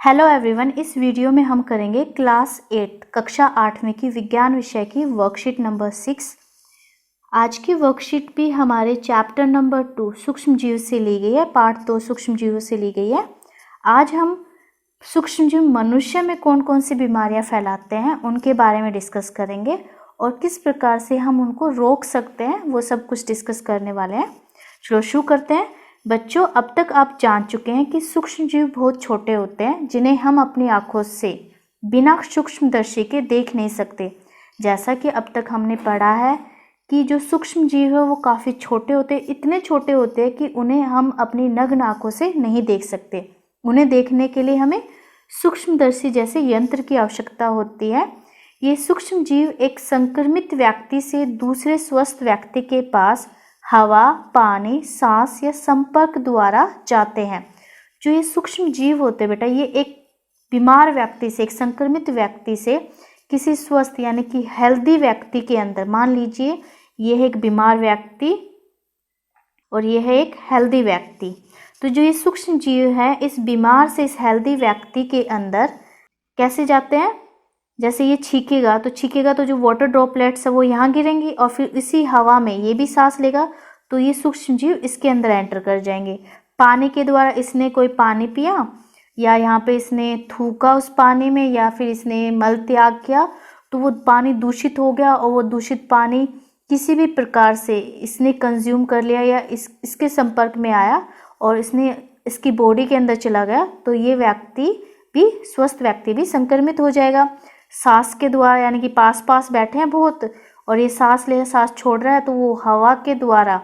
Hello everyone, इस video में हम करेंगे क्लास 8 कक्षा 8वीं की विज्ञान विषय की वर्कशीट नंबर 6। आज की वर्कशीट भी हमारे चैप्टर नंबर 2 सूक्ष्म जीव से ली गई है, पार्ट 2 सूक्ष्म जीवों से ली गई है। आज हम सूक्ष्म जीव मनुष्य में कौन कौन सी बीमारियां फैलाते हैं उनके बारे में डिस्कस करेंगे और किस प्रकार से हम उनको रोक सकते हैं, वो सब कुछ डिस्कस करने वाले हैं। चलो शुरू करते हैं। बच्चों, अब तक आप जान चुके हैं कि सूक्ष्म जीव बहुत छोटे होते हैं जिन्हें हम अपनी आंखों से बिना सूक्ष्मदर्शी के देख नहीं सकते। जैसा कि अब तक हमने पढ़ा है कि जो सूक्ष्म जीव है वो काफ़ी छोटे होते हैं, इतने छोटे होते हैं कि उन्हें हम अपनी नग्न आंखों से नहीं देख सकते। उन्हें देखने के लिए हमें सूक्ष्मदर्शी जैसे यंत्र की आवश्यकता होती है। ये सूक्ष्म जीव एक संक्रमित व्यक्ति से दूसरे स्वस्थ व्यक्ति के पास हवा, पानी, सांस या संपर्क द्वारा जाते हैं। जो ये सूक्ष्म जीव होते हैं बेटा, ये एक बीमार व्यक्ति से, एक संक्रमित व्यक्ति से किसी स्वस्थ यानी कि हेल्दी व्यक्ति के अंदर, मान लीजिए ये है एक बीमार व्यक्ति और ये है एक हेल्दी व्यक्ति, तो जो ये सूक्ष्म जीव है इस बीमार से इस हेल्दी व्यक्ति के अंदर कैसे जाते हैं? जैसे ये छींकेगा तो जो वाटर ड्रॉपलेट्स है वो यहाँ गिरेंगी और फिर इसी हवा में ये भी सांस लेगा तो ये सूक्ष्म जीव इसके अंदर एंटर कर जाएंगे। पानी के द्वारा इसने कोई पानी पिया या यहाँ पे इसने थूका उस पानी में या फिर इसने मल त्याग किया तो वो पानी दूषित हो गया और वो दूषित पानी किसी भी प्रकार से इसने कंज्यूम कर लिया या इसके संपर्क में आया और इसने इसकी बॉडी के अंदर चला गया तो ये व्यक्ति भी, स्वस्थ व्यक्ति भी संक्रमित हो जाएगा। सांस के द्वारा, यानी कि पास बैठे हैं बहुत और ये सांस ले सांस छोड़ रहा है तो वो हवा के द्वारा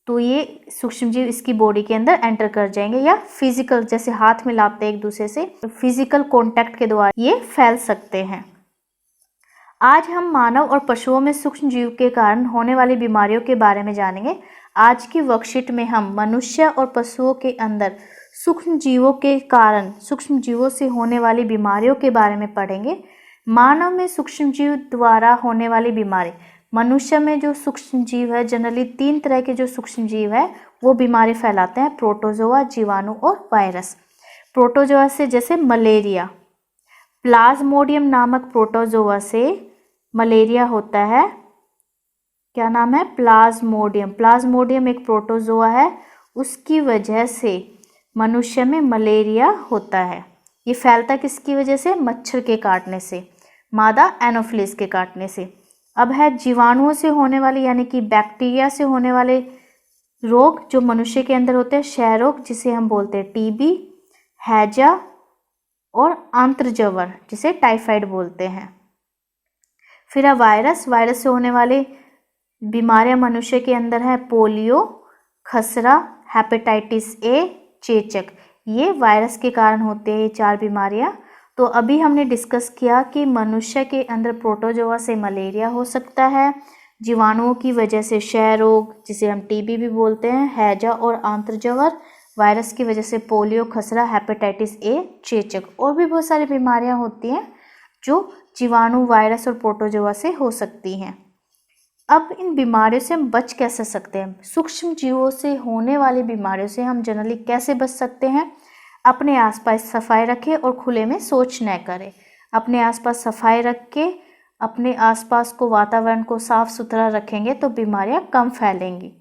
तो ये सूक्ष्म जीव इसकी बॉडी के अंदर एंटर कर जाएंगे या फिजिकल, जैसे हाथ मिलाते हैं एक दूसरे से, फिजिकल कांटेक्ट के द्वारा ये फैल सकते हैं। आज हम मानव और पशुओं में सूक्ष्म जीव के कारण होने वाली बीमारियों के बारे में जानेंगे। आज की वर्कशीट में हम मनुष्य और पशुओं के अंदर सूक्ष्म जीवों के कारण, सूक्ष्म जीवों से होने वाली बीमारियों के बारे में पढ़ेंगे। मानव में सूक्ष्म जीव द्वारा होने वाली बीमारी, मनुष्य में जो सूक्ष्म जीव है, जनरली 3 तरह के जो सूक्ष्म जीव है वो बीमारी फैलाते हैं: प्रोटोजोआ, जीवाणु और वायरस। प्रोटोजोआ से जैसे मलेरिया, प्लाज्मोडियम नामक प्रोटोजोआ से मलेरिया होता है। क्या नाम है? प्लाज्मोडियम। प्लाज्मोडियम एक प्रोटोजोआ है, उसकी वजह से मनुष्य में मलेरिया होता है। ये फैलता किसकी वजह से? मच्छर के काटने से, मादा एनोफिलिस के काटने से। अब है जीवाणुओं से होने वाले यानी कि बैक्टीरिया से होने वाले रोग जो मनुष्य के अंदर होते हैं: क्षय रोग जिसे हम बोलते हैं टीबी, हैजा और आंत्रज्वर जिसे टाइफाइड बोलते हैं। फिर है वायरस। वायरस से होने वाले बीमारियां मनुष्य के अंदर है: पोलियो, खसरा, हेपेटाइटिस ए, चेचक। ये वायरस के कारण होते हैं ये 4 बीमारियां। तो अभी हमने डिस्कस किया कि मनुष्य के अंदर प्रोटोजोआ से मलेरिया हो सकता है, जीवाणुओं की वजह से क्षय रोग जिसे हम टीबी भी बोलते हैं, हैजा और आंत्रज्वर, वायरस की वजह से पोलियो, खसरा, हेपेटाइटिस ए, चेचक। और भी बहुत सारी बीमारियां होती हैं जो जीवाणु, वायरस और प्रोटोजोआ से हो सकती हैं। अब इन बीमारियों से हम बच कैसे सकते हैं? सूक्ष्म जीवों से होने वाली बीमारियों से हम जनरली कैसे बच सकते हैं? अपने आसपास सफाई रखें और खुले में शौच न करें। अपने आसपास सफाई रख के अपने आसपास को, वातावरण को साफ सुथरा रखेंगे तो बीमारियां कम फैलेंगी।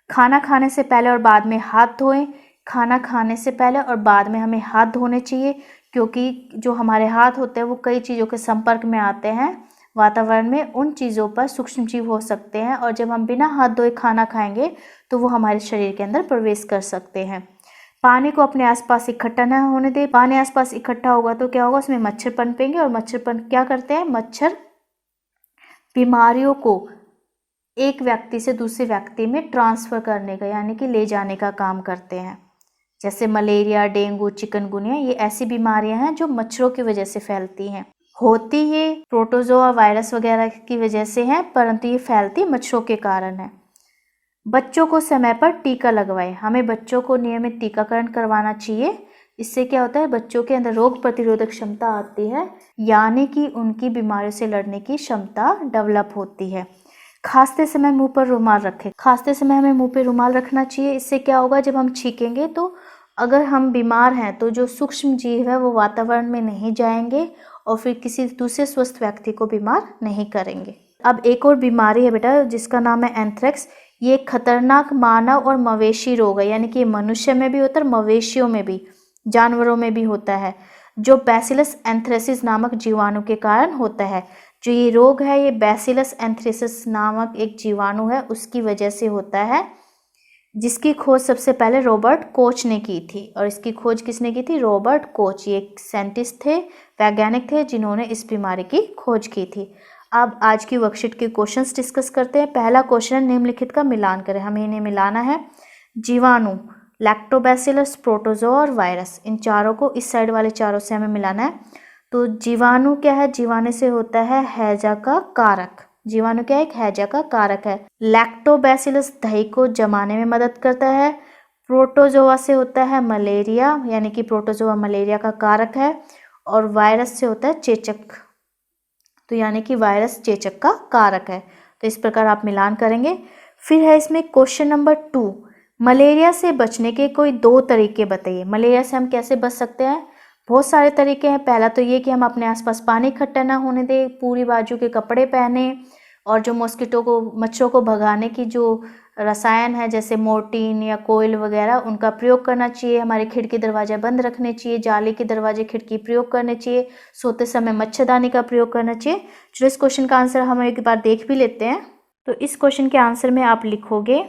खाना खाने से पहले और बाद में हाथ धोएं। खाना खाने से पहले और बाद में हमें हाथ धोने चाहिए क्योंकि जो हमारे हाथ होते हैं वो कई चीज़ों के संपर्क में आते हैं वातावरण में, उन चीज़ों पर सूक्ष्म जीव हो सकते हैं और जब हम बिना हाथ धोए खाना खाएंगे तो वो हमारे शरीर के अंदर प्रवेश कर सकते हैं। पानी को अपने आसपास इकट्ठा ना होने दें। पानी आसपास इकट्ठा होगा तो क्या होगा? उसमें मच्छर पनपेंगे और मच्छर क्या करते हैं? मच्छर बीमारियों को एक व्यक्ति से दूसरे व्यक्ति में ट्रांसफ़र करने का यानी कि ले जाने का काम करते हैं। जैसे मलेरिया, डेंगू, चिकनगुनिया, ये ऐसी बीमारियां हैं जो मच्छरों की वजह से फैलती हैं। होती ये प्रोटोजोआ, वायरस वगैरह की वजह से है, परंतु ये फैलती मच्छरों के कारण है। बच्चों को समय पर टीका लगवाएं। हमें बच्चों को नियमित टीकाकरण करवाना चाहिए। इससे क्या होता है? बच्चों के अंदर रोग प्रतिरोधक क्षमता आती है, यानी कि उनकी बीमारियों से लड़ने की क्षमता डेवलप होती है। खांसते समय मुंह पर रुमाल रखें। खांसते समय हमें मुंह पे रुमाल रखना चाहिए। इससे क्या होगा? जब हम छींकेंगे तो अगर हम बीमार हैं तो जो सूक्ष्म जीव है वो वातावरण में नहीं जाएंगे और फिर किसी दूसरे स्वस्थ व्यक्ति को बीमार नहीं करेंगे। अब एक और बीमारी है बेटा जिसका नाम है एंथ्रेक्स। ये एक खतरनाक मानव और मवेशी रोग है, यानी कि मनुष्य में भी होता है, मवेशियों में भी, जानवरों में भी होता है, जो बैसिलस एंथ्रेसिस नामक जीवाणु के कारण होता है। जो ये रोग है ये बैसिलस एंथ्रेसिस नामक एक जीवाणु है उसकी वजह से होता है, जिसकी खोज सबसे पहले रॉबर्ट कोच ने की थी। और इसकी खोज किसने की थी? Robert Koch. ये एक साइंटिस्ट थे, वैज्ञानिक थे जिन्होंने इस बीमारी की खोज की थी। अब आज की वर्कशीट के क्वेश्चंस डिस्कस करते हैं। पहला क्वेश्चन, निम्नलिखित का मिलान करें। हमें इन्हें मिलाना है। जीवाणु, लैक्टोबैसिलस, प्रोटोजोआ और वायरस, इन चारों को इस साइड वाले चारों से हमें मिलाना है। तो जीवाणु क्या है? जीवाणु से होता है हैजा का कारक। जीवाणु क्या है? एक हैजा का कारक है। लैक्टोबैसिलस दही को जमाने में मदद करता है। प्रोटोजोआ से होता है मलेरिया, यानी कि प्रोटोजोआ मलेरिया का कारक है। और वायरस से होता है चेचक, तो यानी कि वायरस चेचक का कारक है। तो इस प्रकार आप मिलान करेंगे। फिर है इसमें क्वेश्चन नंबर 2, मलेरिया से बचने के कोई 2 तरीके बताइए। मलेरिया से हम कैसे बच सकते हैं? बहुत सारे तरीके हैं। पहला तो ये कि हम अपने आसपास पानी इकट्ठा ना होने दें, पूरी बाजू के कपड़े पहने, और जो मॉस्किटो को, मच्छरों को भगाने की जो रसायन है जैसे मोर्टीन या कोयल वगैरह, उनका प्रयोग करना चाहिए। हमारे खिड़की दरवाजे बंद रखने चाहिए, जाली के दरवाजे खिड़की प्रयोग करने चाहिए। सोते समय मच्छरदानी का प्रयोग करना चाहिए। चलो इस क्वेश्चन का आंसर हम एक बार देख भी लेते हैं। तो इस क्वेश्चन के आंसर में आप लिखोगे,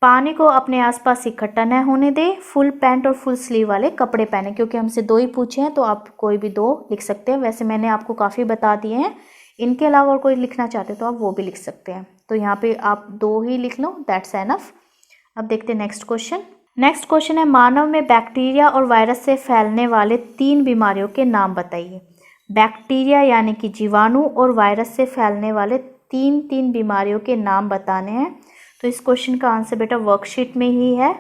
पानी को अपने आसपास इकट्ठा न होने दे, फुल पैंट और फुल स्लीव वाले कपड़े पहने। क्योंकि हमसे 2 ही पूछे हैं तो आप कोई भी 2 लिख सकते हैं। वैसे मैंने आपको काफ़ी बता दिए हैं, इनके अलावा और कोई लिखना चाहते हो तो आप वो भी लिख सकते हैं। तो यहाँ पे आप 2 ही लिख लो, दैट्स एनफ। अब देखते हैं नेक्स्ट क्वेश्चन। नेक्स्ट क्वेश्चन है, मानव में बैक्टीरिया और वायरस से फैलने वाले 3 बीमारियों के नाम बताइए। बैक्टीरिया यानी कि जीवाणु और वायरस से फैलने वाले 3 बीमारियों के नाम बताने हैं। तो इस क्वेश्चन का आंसर बेटा वर्कशीट में ही है।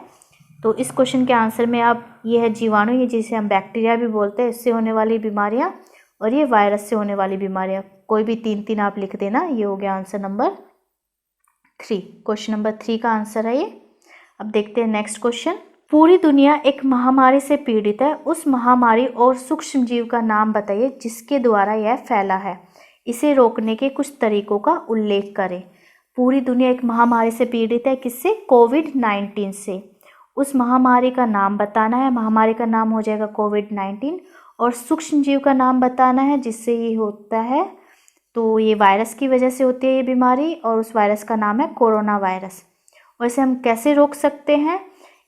तो इस क्वेश्चन के आंसर में आप, ये है जीवाणु, ये जिसे हम बैक्टीरिया भी बोलते हैं, इससे होने वाली बीमारियां, और ये वायरस से होने वाली बीमारियां। कोई भी 3 आप लिख देना। ये हो गया आंसर नंबर 3। क्वेश्चन नंबर 3 का आंसर है ये। अब देखते हैं नेक्स्ट क्वेश्चन। पूरी दुनिया एक महामारी से पीड़ित है, उस महामारी और सूक्ष्म जीव का नाम बताइए जिसके द्वारा यह फैला है। इसे रोकने के कुछ तरीकों का उल्लेख करें। पूरी दुनिया एक महामारी से पीड़ित है, किससे? कोविड-19 से। उस महामारी का नाम बताना है। महामारी का नाम हो जाएगा कोविड-19, और सूक्ष्म जीव का नाम बताना है जिससे ये होता है। तो ये वायरस की वजह से होती है ये बीमारी, और उस वायरस का नाम है कोरोना वायरस। और इसे हम कैसे रोक सकते हैं?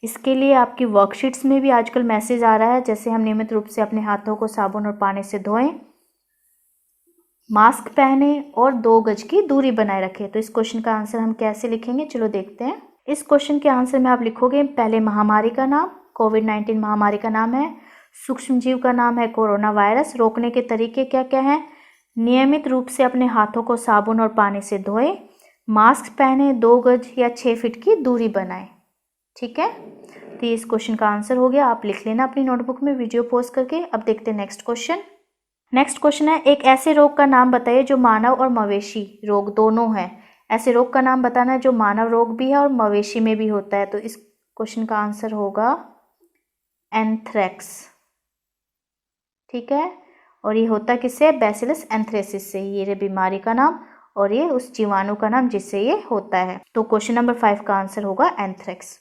इसके लिए आपकी वर्कशीट्स में भी आजकल मैसेज आ रहा है, जैसे हम नियमित रूप से अपने हाथों को साबुन और पानी से धोएं, मास्क पहने और 2 गज की दूरी बनाए रखें। तो इस क्वेश्चन का आंसर हम कैसे लिखेंगे, चलो देखते हैं। इस क्वेश्चन के आंसर में आप लिखोगे, पहले महामारी का नाम, कोविड-19 महामारी का नाम है। सूक्ष्म जीव का नाम है कोरोना वायरस। रोकने के तरीके क्या क्या हैं? नियमित रूप से अपने हाथों को साबुन और पानी से धोएं, मास्क पहने, 2 गज या 6 फीट की दूरी बनाएं। ठीक है, तो इस क्वेश्चन का आंसर हो गया। आप लिख लेना अपनी नोटबुक में वीडियो पॉज करके। अब देखते हैं नेक्स्ट क्वेश्चन। नेक्स्ट क्वेश्चन है, एक ऐसे रोग का नाम बताइए जो मानव और मवेशी रोग दोनों है। ऐसे रोग का नाम बताना है जो मानव रोग भी है और मवेशी में भी होता है। तो इस क्वेश्चन का आंसर होगा एंथ्रेक्स। ठीक है, और ये होता किससे? बैसिलस एंथ्रेसिस से। ये बीमारी का नाम और ये उस जीवाणु का नाम जिससे ये होता है। तो क्वेश्चन नंबर 5 का आंसर होगा एंथ्रेक्स।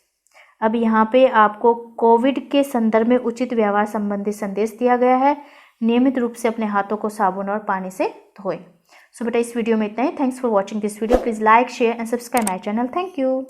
अब यहाँ पे आपको कोविड के संदर्भ में उचित व्यवहार संबंधी संदेश दिया गया है। नियमित रूप से अपने हाथों को साबुन और पानी से धोएं। सो बेटा इस वीडियो में इतना ही। Thanks for watching this video. Please like, share and subscribe my channel. Thank you.